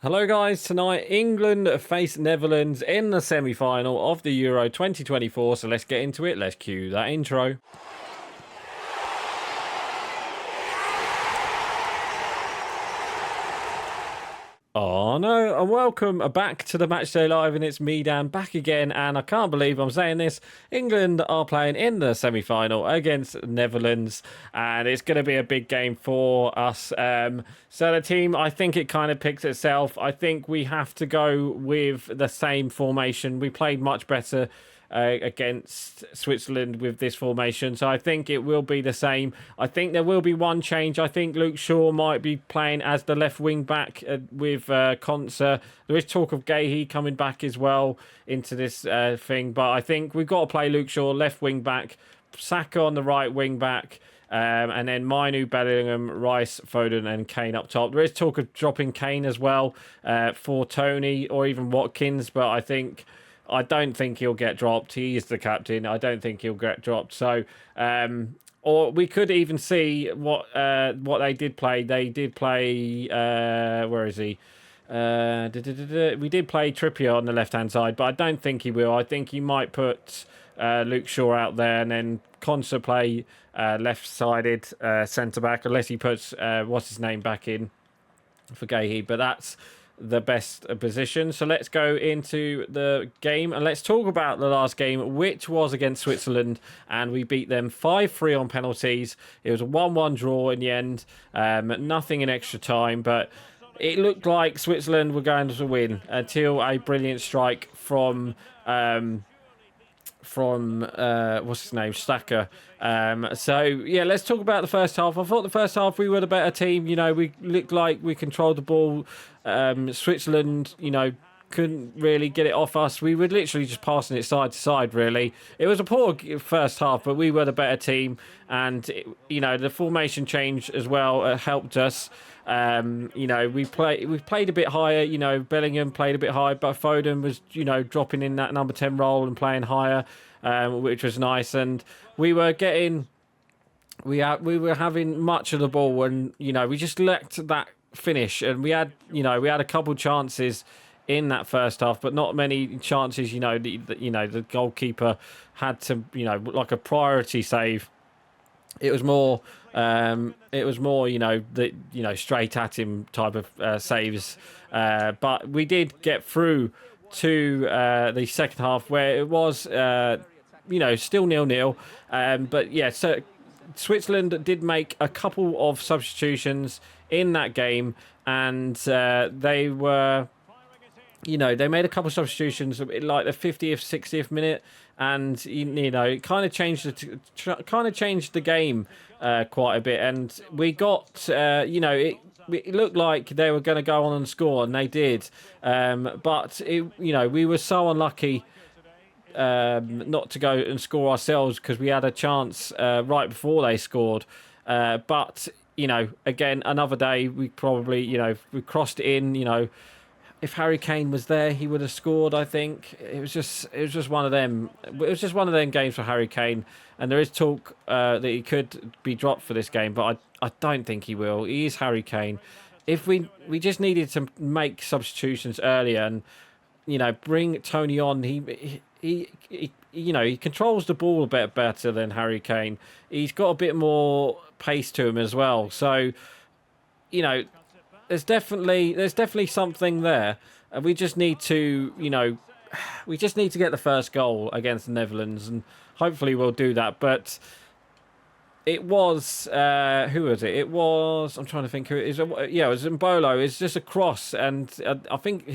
Hello guys, tonight England face Netherlands in the semi-final of the Euro 2024, so let's get into it. Let's cue that intro. Oh no, and welcome back to the Matchday Live, and it's me, Dan, back again, and I can't believe I'm saying this. England are playing in the semi-final against Netherlands, and it's going to be a big game for us. So the team, I think it kind of picks itself. I think we have to go with the same formation. We played much better against Switzerland with this formation, so I think it will be the same. I think there will be one change. I think Luke Shaw might be playing as the left wing back with Konsa. There is talk of Gahey coming back as well into this thing, but I think we've got to play Luke Shaw left wing back, Saka on the right wing back, and then Mainu, Bellingham, Rice, Foden and Kane up top. There is talk of dropping Kane as well for Tony or even Watkins, but I don't think he'll get dropped. He is the captain. I don't think he'll get dropped. So, or we could even see what they did play. They did play. Where is he? We did play Trippier on the left-hand side, but I don't think he will. I think he might put Luke Shaw out there and then Konsa play left-sided centre-back, unless he puts what's his name back in for Gahey. But that's the best position. So let's go into the game and let's talk about the last game, which was against Switzerland, and we beat them 5-3 on penalties. It was a 1-1 draw in the end, nothing in extra time, but it looked like Switzerland were going to win until a brilliant strike from what's his name, Saka. So yeah, let's talk about the first half. I thought the first half we were the better team. You know, we looked like we controlled the ball. Switzerland, you know, couldn't really get it off us. We were literally just passing it side to side, really. It was a poor first half, but we were the better team. And, you know, the formation change as well helped us. You know, we played a bit higher. You know, Bellingham played a bit higher, but Foden was, you know, dropping in that number 10 role and playing higher, which was nice. And we were getting... We were having much of the ball, and, you know, we just lacked that finish. And we had a couple chances in that first half, but not many chances. You know, the goalkeeper had to, you know, like a priority save. It was more, straight at him type of saves. But we did get through to the second half, where it was, still 0-0. But yeah, so Switzerland did make a couple of substitutions in that game, and they were... You know, they made a couple of substitutions like the 50th, 60th minute, and you know, it kind of changed the game quite a bit. And we got, it looked like they were going to go on and score, and they did. But we were so unlucky not to go and score ourselves, because we had a chance right before they scored. But you know, again, another day we probably, you know, we crossed it in, you know. If Harry Kane was there, he would have scored, I think. It was just one of them. It was just one of them games for Harry Kane. And there is talk that he could be dropped for this game, but I don't think he will. He is Harry Kane. If we just needed to make substitutions earlier and, you know, bring Tony on. He controls the ball a bit better than Harry Kane. He's got a bit more pace to him as well. So, you know, there's definitely something there, and we just need to, get the first goal against the Netherlands, and hopefully we'll do that. But it was who was it? It was, I'm trying to think who it is. Yeah, it was Mbolo. It's just a cross, and I think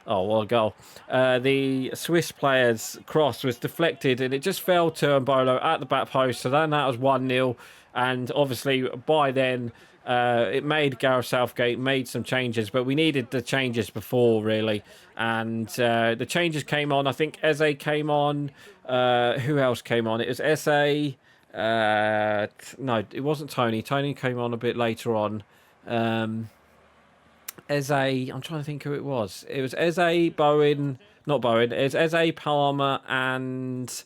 oh, what a goal! The Swiss player's cross was deflected, and it just fell to Mbolo at the back post. So then that was 1-0. And obviously, by then, it made Gareth Southgate made some changes, but we needed the changes before, really. And the changes came on. I think Eze came on. Who else came on? It was Eze. No, it wasn't Tony. Tony came on a bit later on. Eze. I'm trying to think who it was. It was Eze, Bowen. Not Bowen. It's Eze, Palmer, and...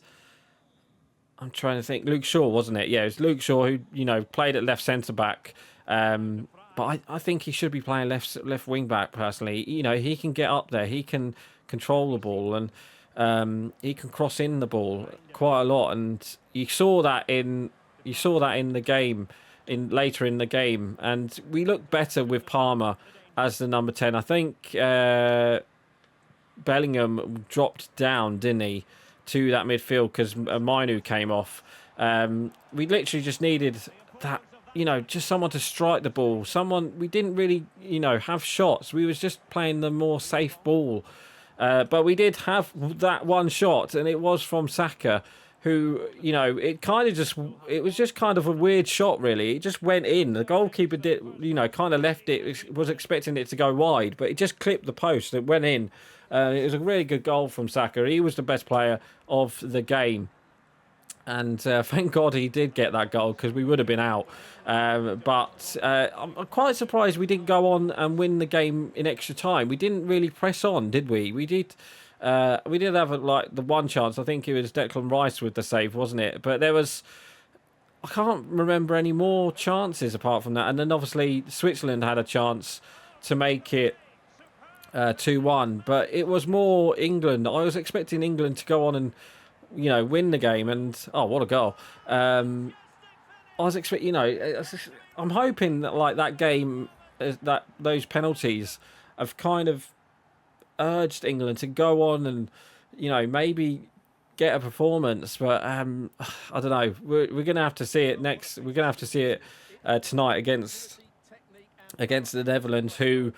I'm trying to think. Luke Shaw, wasn't it? Yeah, it was Luke Shaw who, you know, played at left centre back. but I think he should be playing left wing back personally. You know, he can get up there, he can control the ball, and he can cross in the ball quite a lot. And you saw that in the game, in later in the game, and we look better with Palmer as the number 10. I think Bellingham dropped down, didn't he, to that midfield because Mainu came off. We literally just needed that, you know, just someone to strike the ball. Someone, we didn't really, you know, have shots. We was just playing the more safe ball. But we did have that one shot, and it was from Saka, who, you know, it was just kind of a weird shot, really. It just went in. The goalkeeper did, you know, kind of left it, was expecting it to go wide, but it just clipped the post. It went in. It was a really good goal from Saka. He was the best player of the game. And thank God he did get that goal, because we would have been out. But I'm quite surprised we didn't go on and win the game in extra time. We didn't really press on, did we? We did have like the one chance. I think it was Declan Rice with the save, wasn't it? But there was, I can't remember any more chances apart from that. And then obviously Switzerland had a chance to make it 2-1. But it was more England. I was expecting England to go on and, you know, win the game, and oh, what a goal! I was expecting, you know, I'm hoping that like that game, that those penalties have kind of urged England to go on and, you know, maybe get a performance. But I don't know. We're gonna have to see it next. We're gonna have to see it tonight against the Netherlands, who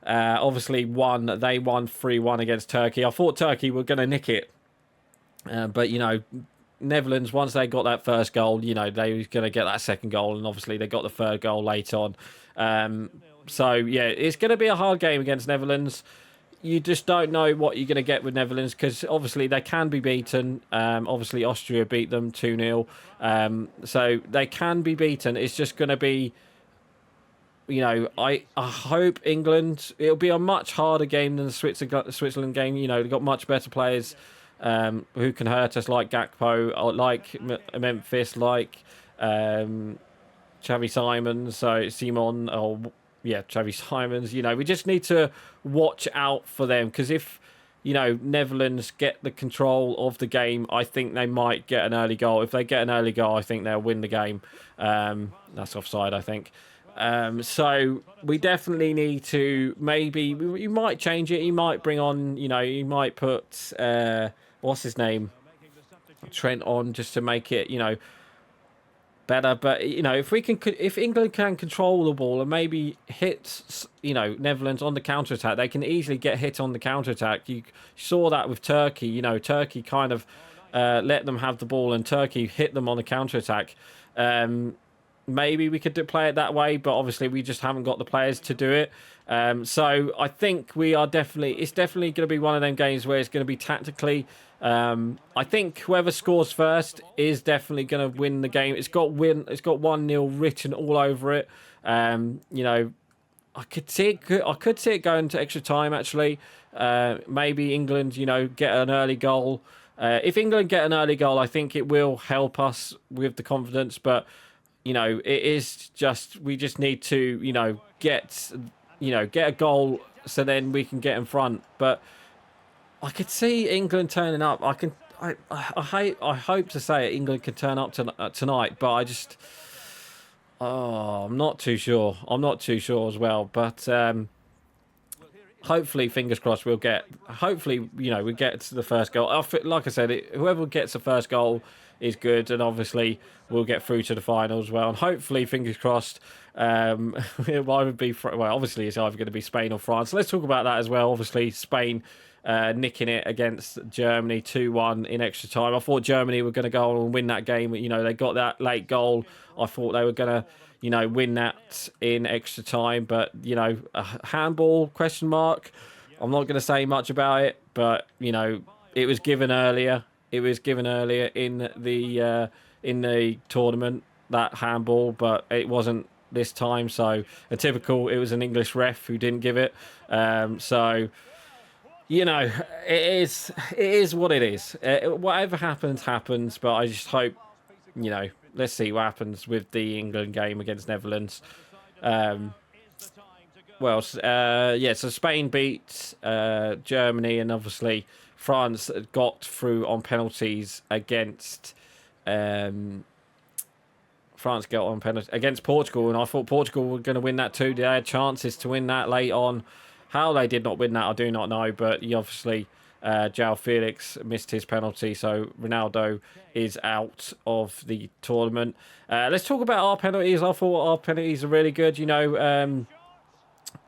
obviously won. They won 3-1 against Turkey. I thought Turkey were gonna nick it. But, you know, Netherlands, once they got that first goal, you know, they were going to get that second goal. And obviously they got the third goal late on. So, yeah, it's going to be a hard game against Netherlands. You just don't know what you're going to get with Netherlands, because obviously they can be beaten. Obviously Austria beat them 2-0. So they can be beaten. It's just going to be, you know, I hope England, it'll be a much harder game than the Switzerland game. You know, they've got much better players who can hurt us, like Gakpo, or like Memphis, like Xavi Simons, Xavi Simons. You know, we just need to watch out for them, because if, you know, Netherlands get the control of the game, I think they might get an early goal. If they get an early goal, I think they'll win the game. That's offside, I think. So we definitely need to, maybe you might change it. You might bring on, you know, you might put what's his name, Trent on, just to make it, you know, better. But, you know, if England can control the ball and maybe hit, you know, Netherlands on the counter attack, they can easily get hit on the counter attack. You saw that with Turkey. You know, Turkey kind of let them have the ball, and Turkey hit them on the counter attack. Maybe we could play it that way, but obviously we just haven't got the players to do it. So I think it's definitely going to be one of them games where it's going to be tactically. I think whoever scores first is definitely going to win the game. It's got 1-0 written all over it. You know, I could see it going to extra time, actually. Maybe England, you know, get an early goal. If England get an early goal, I think it will help us with the confidence, but, you know, we just need to, you know, get a goal so then we can get in front. But I could see England turning up. I hope to say England can turn up tonight, but I'm not too sure. I'm not too sure as well. But hopefully, fingers crossed, hopefully, you know, we get to the first goal. Like I said, whoever gets the first goal is good, and obviously we'll get through to the final as well. And hopefully, fingers crossed, it will either be, obviously it's either going to be Spain or France. Let's talk about that as well. Obviously, Spain nicking it against Germany 2-1 in extra time. I thought Germany were going to go on and win that game. You know, they got that late goal. I thought they were going to, you know, win that in extra time. But, you know, a handball, question mark. I'm not going to say much about it, but, you know, it was given earlier. It was given earlier in the tournament, that handball, but it wasn't this time. So it was an English ref who didn't give it. So, you know, it is what it is. Whatever happens. But I just hope, you know, let's see what happens with the England game against Netherlands. well, yeah, so Spain beat Germany, and obviously France got through on penalties against France got on penalty against Portugal, and I thought Portugal were going to win that too. They had chances to win that late on. How they did not win that, I do not know. But he obviously, João Felix missed his penalty, so Ronaldo is out of the tournament. Let's talk about our penalties. I thought our penalties are really good. You know,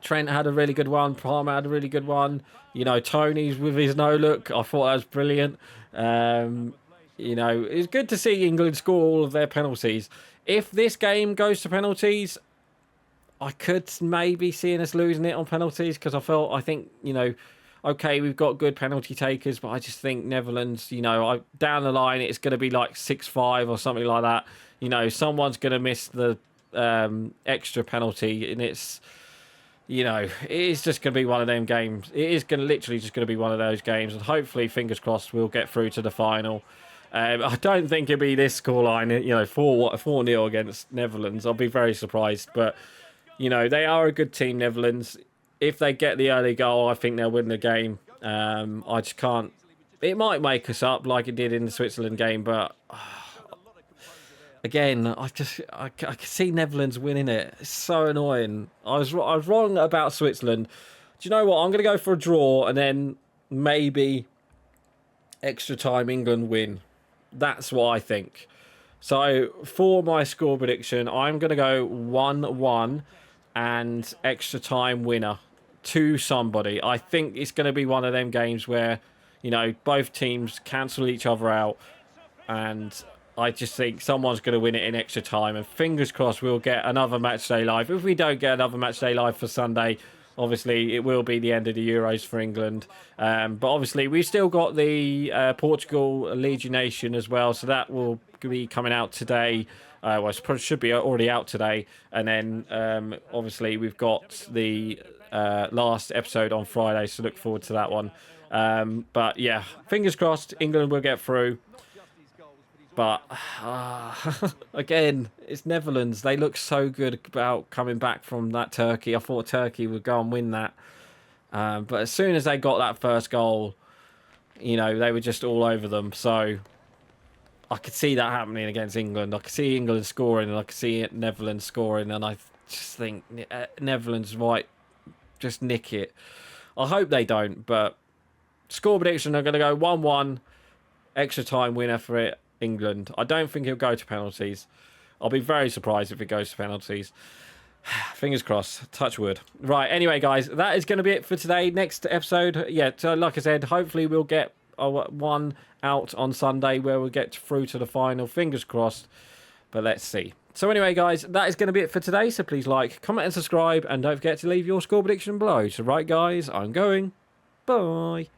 Trent had a really good one. Palmer had a really good one. You know, Tony's with his no look. I thought that was brilliant. You know, it's good to see England score all of their penalties. If this game goes to penalties, I could maybe see us losing it on penalties, because I think, you know, okay, we've got good penalty takers, but I just think Netherlands, you know, down the line, it's going to be like 6-5 or something like that. You know, someone's going to miss the extra penalty, and it's, you know, it is just going to be one of them games. It is going to literally just going to be one of those games, and hopefully, fingers crossed, we'll get through to the final. I don't think it'll be this scoreline, you know, 4-0 against Netherlands. I'll be very surprised, but, you know, they are a good team, Netherlands. If they get the early goal, I think they'll win the game. I just can't. It might make us up like it did in the Switzerland game, but again, I can see Netherlands winning it. It's so annoying. I was wrong about Switzerland. Do you know what? I'm going to go for a draw, and then maybe extra time England win. That's what I think. So for my score prediction, I'm going to go 1-1 and extra time winner to somebody. I think it's going to be one of them games where, you know, both teams cancel each other out, and I just think someone's going to win it in extra time, and fingers crossed we'll get another match day live. If we don't get another match day live for Sunday, obviously it will be the end of the Euros for England. But obviously we've still got the Portugal League of Nations as well, so that will be coming out today. Well, it should be already out today. And then obviously we've got the last episode on Friday, so look forward to that one. But yeah, fingers crossed England will get through. But again, it's Netherlands. They look so good about coming back from that Turkey. I thought Turkey would go and win that. But as soon as they got that first goal, you know, they were just all over them. So I could see that happening against England. I could see England scoring, and I could see Netherlands scoring. And I just think Netherlands might just nick it. I hope they don't. But score prediction, I'm going to go 1-1, extra time winner for it. England. I don't think he'll go to penalties. I'll be very surprised if it goes to penalties. Fingers crossed. Touch wood. Right, anyway, guys, that is going to be it for today. Next episode, yeah, so like I said, hopefully we'll get one out on Sunday where we'll get through to the final. Fingers crossed, but let's see. So anyway, guys, that is going to be it for today. So please like, comment, and subscribe, and don't forget to leave your score prediction below. So right, guys, I'm going. Bye.